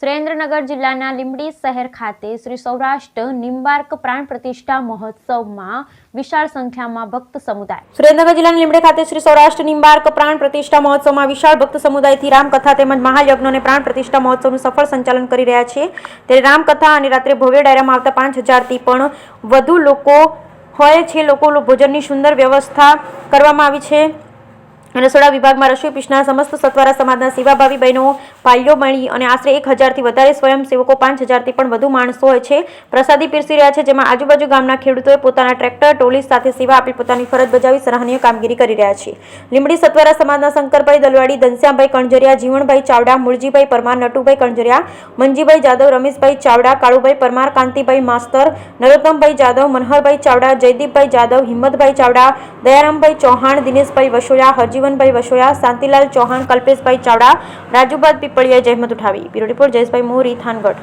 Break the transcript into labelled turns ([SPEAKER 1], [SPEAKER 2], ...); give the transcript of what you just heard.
[SPEAKER 1] સુરેન્દ્રનગર જિલ્લાના લીંબડી શહેર ખાતે શ્રી સૌરાષ્ટ્ર નિમ્બાર્ક પ્રાણ પ્રતિષ્ઠા મહોત્સવમાં વિશાળ સંખ્યામાં ભક્ત સમુદાય. સુરેન્દ્રનગર જિલ્લાના લીંબડી ખાતે શ્રી સૌરાષ્ટ્ર નિમ્બાર્ક પ્રાણ પ્રતિષ્ઠા મહોત્સવમાં વિશાળ ભક્ત સમુદાયથી રામકથા તેમજ મહાયજ્ઞ અને પ્રાણ પ્રતિષ્ઠા મહોત્સવનું સફળ સંચાલન કરી રહ્યા છે. ત્યારે રામકથા અને રાત્રે ભવ્ય ડાયરામાં આવતા 5000થી પણ વધુ લોકો હોય છે. લોકો ભોજનની સુંદર વ્યવસ્થા કરવામાં આવી છે. રસોડા વિભાગમાં રસોઈ પીરસનાર સમસ્ત સત્વારા સમાજના સેવાભાવી બહેનો ભાઈઓ મળી અને આશરે 1000થી વધારે સ્વયંસેવકો 5000થી પણ વધુ માણસો હોય છે પ્રસાદી પીરસી રહ્યા છે, જેમાં આજુબાજુ ગામના ખેડૂતોએ પોતાના ટ્રેક્ટર ટોલી સાથે સેવા આપી પોતાની ફરજ બજાવી સરાહનીય કામગીરી કરી રહ્યા છે. લીંબડી સત્વારા સમાજના શંકરભાઈ દલવાડી, ધનશ્યામભાઈ કણઝરિયા, જીવણભાઈ ચાવડા, મૂળજીભાઈ પરમાર, નટુભાઈ કણઝરિયા, મંજીભાઈ જાદવ, રમેશભાઈ ચાવડા, કાળુભાઈ પરમાર, કાંતિભાઈ માસ્તર, નરોત્તમભાઈ જાદવ, મનહરભાઈ ચાવડા, જયદીપભાઈ જાદવ, હિંમતભાઈ ચાવડા, દયારામભાઈ ચૌહાણ, દિનેશભાઈ વસોયા, હરજીવનભાઈ વસોયા, શાંતિલાલ ચૌહાણ, કલ્પેશભાઈ ચાવડા, રાજુભાઈ પીપળિયાએ જહેમત ઉઠાવી. બ્યુરો રિપોર્ટ જયેશભાઈ મોરી, થાનગઢ.